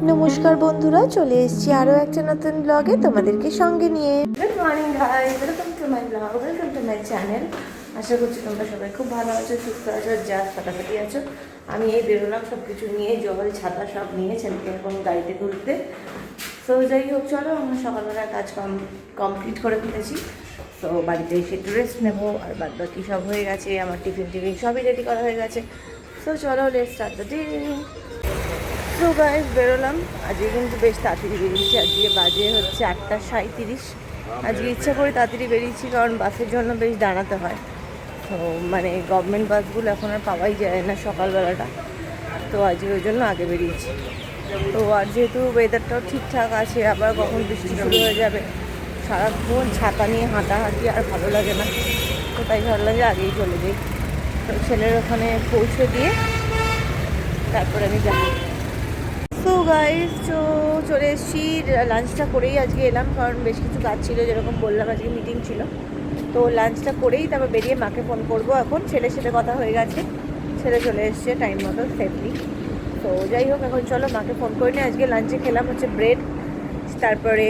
নমস্কার বন্ধুরা, চলে এসেছি আরও একটা নতুন ব্লগে তোমাদেরকে সঙ্গে নিয়ে। Good morning guys, welcome to my blog, welcome to my channel. আশা করছি তোমরা সবাই খুব ভালো আছো, সুস্থ আছো, যা ফাটাফাটি আছো। আমি এই বেরোলাম সব কিছু নিয়ে, জল ছাতা সব নিয়ে ছেলেকে এখন গাড়িতে তুলতে। তো যাই হোক, চলো আমরা সকালবেলার কাজ কমপ্লিট করে ফেলেছি। তো বাড়িতে এসে একটু রেস্ট নেবো, আর বাদ বাকি সব হয়ে গেছে, আমার টিফিন সবই রেডি করা হয়ে গেছে। তো চলো লেটস স্টার্ট দ্য ডে। তো গাইস বেরোলাম, আজকে কিন্তু বেশ তাড়াতাড়ি বেরিয়েছি। আজকে বাজে হচ্ছে 8:37। আজকে ইচ্ছা করে তাড়াতাড়ি বেরিয়েছি, কারণ বাসের জন্য বেশ দাঁড়াতে হয়। তো মানে গভর্নমেন্ট বাসগুলো এখন আর পাওয়াই যায় না সকালবেলাটা। তো আজকে ওই জন্য আগে বেরিয়েছি। তো আর যেহেতু ওয়েদারটাও ঠিকঠাক আছে, আবার কখন বৃষ্টি শুরু হয়ে যাবে, সারাক্ষণ ছাতা নিয়ে হাঁটাহাঁটি আর ভালো লাগে না। তো তাই ভাবলাম যে আগেই চলে যাই। তো ছেলের ওখানে পৌঁছে দিয়ে তারপরে আমি যাবো। তো গাইস, তো চলে এসেছি, লাঞ্চটা করেই আজকে এলাম, কারণ বেশ কিছু কাজ ছিল, যেরকম বললাম আজকে মিটিং ছিল। তো লাঞ্চটা করেই তারপর বেরিয়ে মাকে ফোন করব। এখন ছেলের সাথে কথা হয়ে গেছে, ছেলে চলে এসছে টাইম মতো সেফলি। তো যাই হোক, এখন চলো মাকে ফোন করে নিই। আজকে লাঞ্চে খেলাম হচ্ছে ব্রেড, তারপরে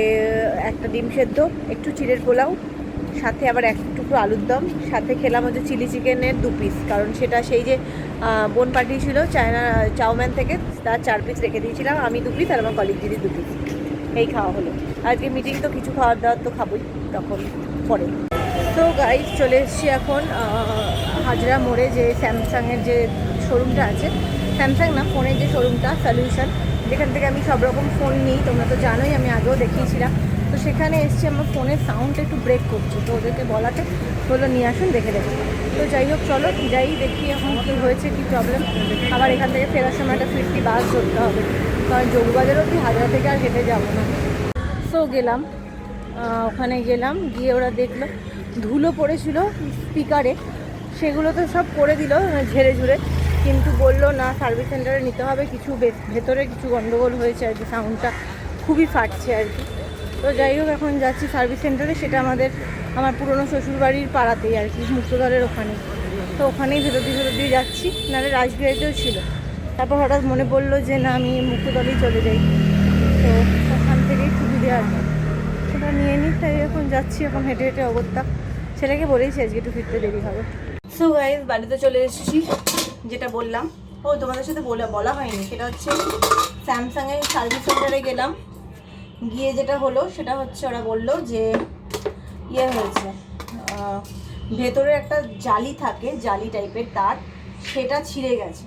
একটা ডিম সেদ্ধ, একটু চিড়ের পোলাও, সাথে আবার একটুকু আলুর দম, সাথে খেলাম হচ্ছে চিলি চিকেনের 2 পিস, কারণ সেটা সেই যে বোন পাঠিয়েছিল চাউম্যান থেকে, তার 4 পিস রেখে দিয়েছিলাম, আমি 2 পিস আর আমার কলিগ দিদি 2 পিস। এই খাওয়া হলো। আজকে মিটিং তো কিছু খাওয়ার দাওয়ার তো খাবোই তখন পরে। তো গাইজ চলে এসেছি এখন হাজরা মোড়ে, যে স্যামসাংয়ের যে শোরুমটা আছে, স্যামসাং না, ফোনের যে শোরুমটা সলিউশন, যেখান থেকে আমি সব রকম ফোন নিই, তোমরা তো জানোই, আমি আগেও দেখিয়েছিলাম। তো সেখানে এসছি, আমার ফোনের সাউন্ডটা একটু ব্রেক করছে, তো ওদেরকে বলাতে বললো নিয়ে আসুন, দেখে দেবো। তো যাই হোক, চলো যাই দেখি এখন কী হয়েছে, কী প্রবলেম। আবার এখান থেকে ফেরার সময় একটা 50 বাস ধরতে হবে, কারণ যোগবাজার অবধি হাজরা থেকে আর হেঁটে যাবো না। তো গেলাম, ওখানে গেলাম, গিয়ে ওরা দেখলো ধুলো পড়েছিল স্পিকারে, সেগুলো তো সব করে দিল ঝেড়ে ঝুড়ে, কিন্তু বললো না সার্ভিস সেন্টারে নিতে হবে, কিছু ভেতরে কিছু গন্ডগোল হয়েছে আর কি, সাউন্ডটা খুবই ফাটছে আর কি। তো যাই হোক, এখন যাচ্ছি সার্ভিস সেন্টারে, সেটা আমার পুরনো শ্বশুরবাড়ির পাড়াতেই আর কি, মুক্তদলের ওখানে। তো ওখানেই ভেতর দিয়ে যাচ্ছি, নাহলে রাজবিহারিতেও ছিল। তারপর হঠাৎ মনে পড়লো যে না, আমি মুক্তদলেই চলে যাই, তো ওখান থেকেই সুবিধে আর কি, ওটা নিয়ে নিই। তাই এখন যাচ্ছি, এখন হেঁটে হেঁটে অগত্যা। ছেলেকে বলেইছি আজকে একটু ফিরতে দেরি হবে। সো গাইস, বাড়িতে চলে এসেছি, যেটা বললাম, তোমাদের সাথে বলা হয়নি, সেটা হচ্ছে স্যামসাংয়ের সার্ভিস সেন্টারে গেলাম। গিয়ে যেটা হলো সেটা হচ্ছে, ওরা বললো যে ইয়ে হয়েছে, ভেতরে একটা জালি থাকে, জালি টাইপের তার, সেটা ছিঁড়ে গেছে।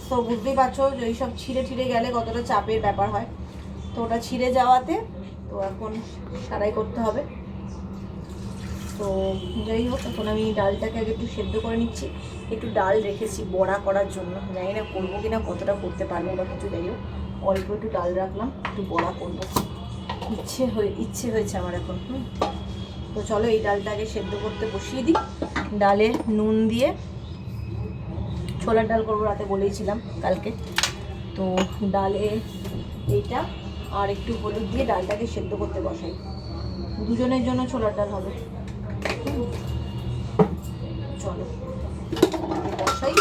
তো বুঝতেই পারছো যে এইসব ছিঁড়ে গেলে কতটা চাপের ব্যাপার হয়। তো ওটা ছিঁড়ে যাওয়াতে তো এখন সারাই করতে হবে। তো যাই হোক, এখন আমি ডালটাকে আগে একটু সেদ্ধ করে নিচ্ছি। একটু ডাল রেখেছি বড়া করার জন্য, জানি না করবো কিনা, কতটা করতে পারবো বা কিছু। যাই হোক, অল্প একটু ডাল রাখলাম, একটু বড়া করবো, ইচ্ছে হয়েছে আমার এখন। তো চলো এই ডালটাকে সেদ্ধ করতে বসিয়ে দিই। ডালে নুন দিয়ে, ছোলার ডাল করবো, রাতে বলেইছিলাম কালকে। তো ডালে এইটা আর একটু হলুদ দিয়ে ডালটাকে সেদ্ধ করতে বসাই, দুজনের জন্য ছোলার ডাল হবে। চলো বসাই।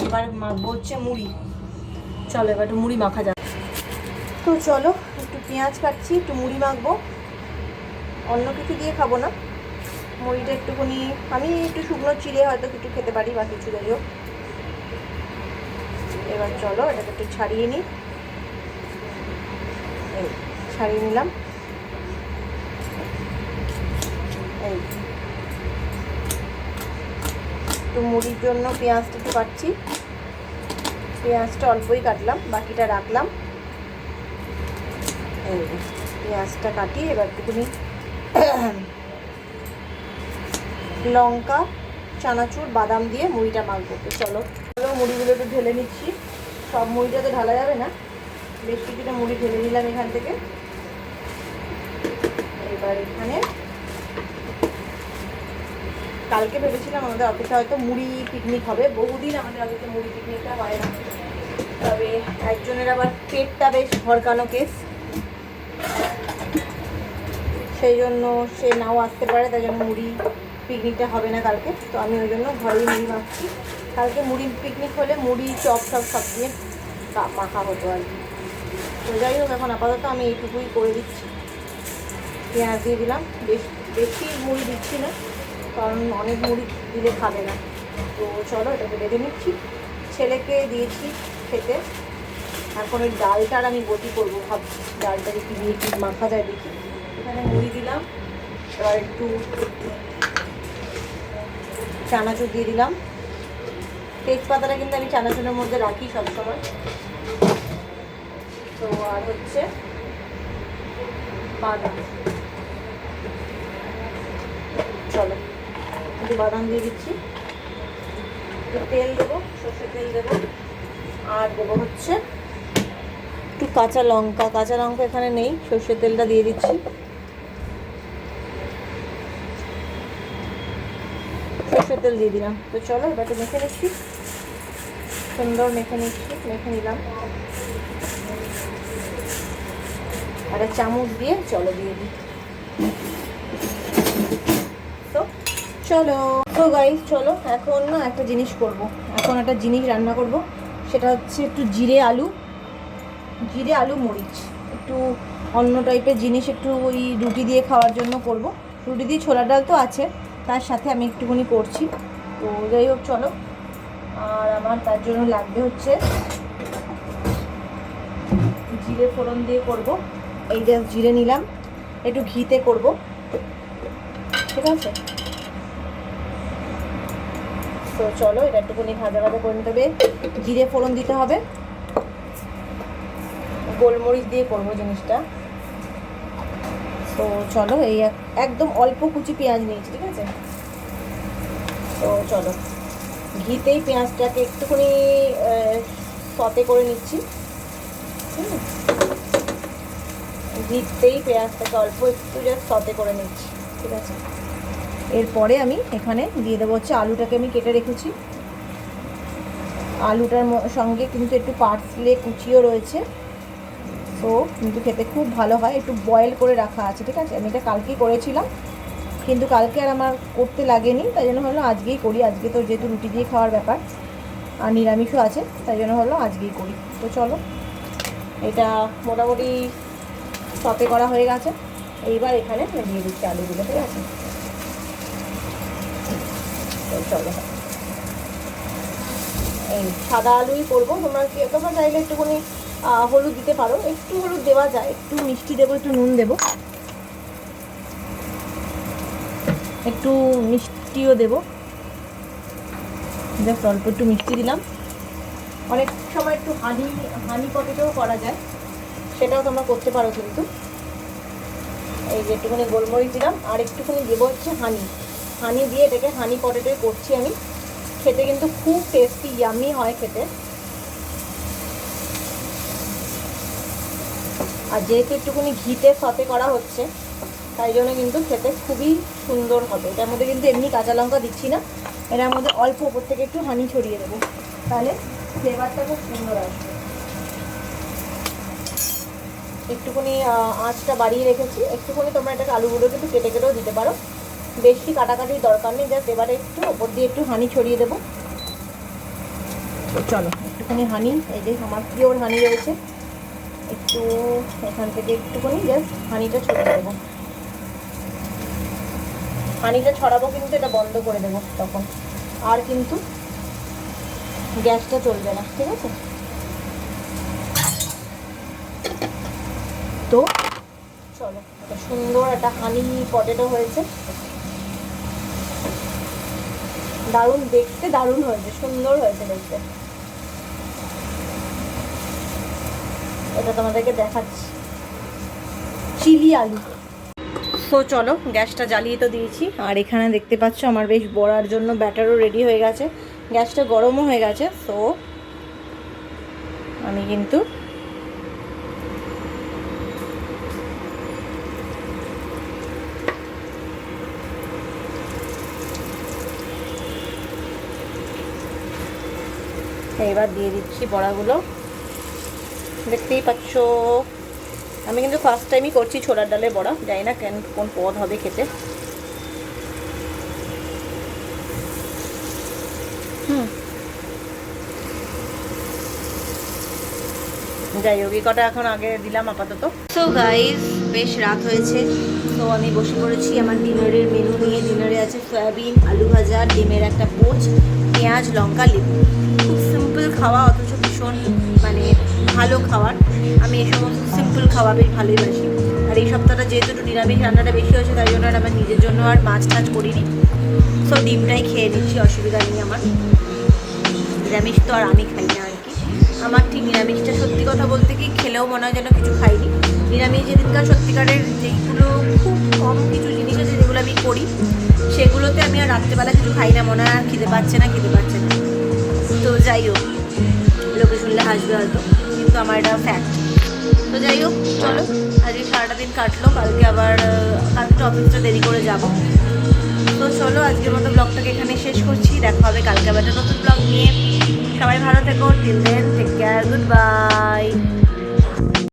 এবার মাখবো হচ্ছে মুড়ি। চলো এবার একটু মুড়ি মাখা যাবে। তো চলো, একটু পেঁয়াজ কাটছি, একটু মুড়ি মাখবো, অন্য কিছু দিয়ে খাবো না। মুড়িটা একটুখানি আমি একটু শুকনো চিড়ে হয়তো কিছু খেতে পারি বা কিছু, যাই হোক। এবার চলো এটাকে একটু ছাড়িয়ে নিই, ছাড়িয়ে নিলাম। এই একটু মুড়ির জন্য পেঁয়াজটা একটু কাটছি, পেঁয়াজটা অল্পই কাটলাম, বাকিটা রাখলাম। এই পেঁয়াজটা কাটি, এবার একটুখানি লঙ্কা, চানাচুর, বাদাম দিয়ে মুড়িটা মাখবো। তো চলো মুড়িগুলো একটু ঢেলে নিচ্ছি, সব মুড়িটা তো ঢালা যাবে না, বেশ কিছুটা মুড়ি ঢেলে নিলাম এখান থেকে। এবার এখানে কালকে ভেবেছিলাম আমাদের অফিসে হয়তো মুড়ি পিকনিক হবে, বহুদিন আমাদের অফিসে মুড়ি পিকনিকটা হয় না। তবে একজনের আবার পেটটা বেশ ভরকানো কেস, সেই জন্য সে নাও আসতে পারে, তাই জন্য মুড়ি পিকনিকটা হবে না কালকে। তো আমি ওই জন্য ঘরেই মুড়ি মাখছি। কালকে মুড়ি পিকনিক হলে মুড়ি চপ সব দিয়ে মাখা হতো আর কি। তো যাই হোক, এখন আপাতত আমি এইটুকুই করে দিচ্ছি। পেঁয়াজ দিয়ে দিলাম, বেশি মুড়ি দিচ্ছি না, কারণ অনেক মুড়ি দিলে খাবে না। তো চলো এটাকে বেঁধে নিচ্ছি। ছেলেকে দিয়েছি খেতে। এখন ওই ডালটার আমি বটি করবো ভাবছি, ডালটাকে কি দিয়ে কি মাখা যায় দেখি। এখানে মুড়ি দিলাম, আর একটু চানাচুর দিয়ে দিলাম। তেজপাতাটা কিন্তু আমি চানাচুরের মধ্যে রাখি সবসময়। তো আর হচ্ছে বাদাম, চলো একটু বাদাম দিয়ে দিচ্ছি। একটু তেল দেবো, সর্ষের তেল দেবো, আর দেবো হচ্ছে একটু কাঁচা লঙ্কা। কাঁচা লঙ্কা এখানে নেই, সর্ষের তেলটা দিয়ে দিচ্ছি। সর্ষের তেল দিয়ে দিলাম। তো চলো এবার একটু মেখে নিচ্ছি, সুন্দর মেখে নিলাম। একটা চামচ দিয়ে চলো দিয়ে দিই। তো চলো, তো গাইস চলো এখন না একটা জিনিস করব। এখন একটা জিনিস রান্না করব, সেটা হচ্ছে একটু জিরে আলু মরিচ, একটু অন্য টাইপের জিনিস, একটু ওই রুটি দিয়ে খাওয়ার জন্য করব। রুটি দিয়ে ছোলার ডাল তো আছে, তার সাথে আমি একটুখানি করছি। তো যাই হোক চলো। আর আমার তার জন্য লাগবে হচ্ছে জিরে ফোড়ন দিয়ে করব। এই যে জিরে নিলাম, একটু ঘিতে করব, ঠিক আছে? তো চলো এটা একটুখানি ভাজা করে নিতে হবে। জিরে ফোড়ন দিতে হবে, গোলমরিচ দিয়ে করবো জিনিসটা। তো চলো এই একদম অল্প কুচি পেঁয়াজ নিয়েছি, ঠিক আছে? তো চলো ঘিতেই পেঁয়াজটাকে একটুখানি সতে করে নিচ্ছি। ঘিতেই পেঁয়াজটাকে অল্প একটু জাস্ট সতে করে নিচ্ছি, ঠিক আছে? এরপরে আমি এখানে দিয়ে দেবো হচ্ছে আলুটাকে আমি কেটে রেখেছি। আলুটার সঙ্গে কিন্তু একটু পার্সলে কুচিও রয়েছে, তো কিন্তু খেতে খুব ভালো হয়। একটু বয়েল করে রাখা আছে, ঠিক আছে? আমি এটা কালকেই করেছিলাম, কিন্তু কালকে আর আমার করতে লাগেনি, তাই জন্য হলো আজকেই করি। আজকে তো যেহেতু রুটি দিয়ে খাওয়ার ব্যাপার আর নিরামিষও আছে, তাই জন্য হলো আজকেই করি। তো চলো এটা মোটামুটি সতে করা হয়ে গেছে। এইবার এখানে দিয়ে দিচ্ছি আলুগুলো, ঠিক আছে? তো চলো এই সাদা আলুই করবো। তোমরা চাইলে একটুখানি হলুদ দিতে পারো, একটু হলুদ দেওয়া যায়, একটু মিষ্টি দেবো, একটু নুন দেবো, একটু মিষ্টিও দেবো, জাস্ট অল্প একটু মিষ্টি দিলাম। অনেক সময় একটু হানি পটেটোও করা যায়, সেটাও তোমরা করতে পারো কিন্তু। এই যে একটুখানি গোলমরিচ দিলাম, আর একটুখানি দেবো হচ্ছে হানি দিয়ে এটাকে হানি পটেটোই করছি আমি। খেতে কিন্তু খুব টেস্টি ইয়ামি হয় খেতে। আর যেহেতু একটুখানি ঘিতে সতে করা হচ্ছে, তাই জন্য কিন্তু খেতে খুবই সুন্দর হবে। এটার মধ্যে কিন্তু এমনি কাঁচা লঙ্কা দিচ্ছি না, এটার মধ্যে অল্প উপর থেকে একটু হানি ছড়িয়ে দেবো, তাহলে ফ্লেভারটা খুব সুন্দর আসবে। একটুখানি আঁচটা বাড়িয়ে রেখেছি। একটুখানি তোমরা এটাকে আলুগুলোকে একটু কেটে কেটেও দিতে পারো, বেশি কাটাকাটির দরকার নেই। জাস্ট এবারে একটু ওপর দিয়ে একটু হানি ছড়িয়ে দেবো। চলো একটুখানি হানি, এই যে আমার পিওর হানি রয়েছে, একটু এখান থেকে একটুখানি জাস্ট হানিটা ছড়িয়ে দেবো। হানিটা ছড়াবো কিন্তু এটা বন্ধ করে দেবো তখন, আর কিন্তু গ্যাসটা চলবে না, ঠিক আছে? তো চলো এটা সুন্দর একটা হানি পটেটো হয়েছে, দারুণ দেখতে, দারুণ হয়েছে, সুন্দর হয়েছে দেখতে। এটা তোমাদেরকে দেখাচ্ছি, চিলি আলু। তো চলো গ্যাসটা জ্বালিয়ে তো দিয়েছি, আর এখানে দেখতে পাচ্ছ আমার বেশ বড়ার জন্য ব্যাটারও রেডি হয়ে গেছে, গ্যাসটা গরমও হয়ে গেছে। তো আমি কিন্তু এবার দিয়ে দিচ্ছি বড়াগুলো। দেখতেই পাচ্ছ আমি কিন্তু ফার্স্ট টাইমই করছি ছোলার ডালের বড়া, জানি না কোন পদ হবে খেতে। যাই হোক, এই কটা এখন আগে দিলাম আপাতত। সো গাইজ, বেশ রাত হয়েছে, তো আমি বসে পড়েছি আমার ডিনারের মেনু নিয়ে। ডিনারে আছে সয়াবিন, আলু ভাজা, ডিমের একটা পোচ, পেঁয়াজ, লঙ্কা, লেবু। খুব সিম্পল খাওয়া, অথচ ভীষণ মানে ভালো খাবার। আমি এই সমস্ত সিম্পল খাওয়া বেশ ভালোই বাসি। আর এই সপ্তাহটা যেহেতু একটু নিরামিষ রান্নাটা বেশি হয়েছে, তাই জন্য আর আমার নিজের জন্য আর মাছ টাছ করিনি। সো ডিমটাই খেয়ে নিচ্ছি, অসুবিধা নেই আমার। নিরামিষ তো আর আমি খাই না আর কি। আমার ঠিক নিরামিষটা সত্যি কথা বলতে কি খেলেও মনে হয় যেন কিছু খাইনি। নিরামিষ যেদিনকার সত্যিকারের যেগুলো খুব কম কিছু জিনিস আছে যেগুলো আমি করি, সেগুলোতে আমি আর রাত্রেবেলা কিছু খাই না, মনে হয় আর খিদে পাচ্ছে না। তো যাই হোক, লোকে শুনলে হাসবে হয়তো, কিন্তু আমার এটা ফ্যাক্ট। তো যাই হোক, চলো, আজকে সারাটা দিন কাটলো, কালকে অফিসটা দেরি করে যাব। তো চলো, আজকের মতো ব্লগটাকে এখানে শেষ করছি। দেখা হবে কালকে আবার একটা নতুন ব্লগ নিয়ে। সবাই ভালো থেকো। Till then, take care, good by.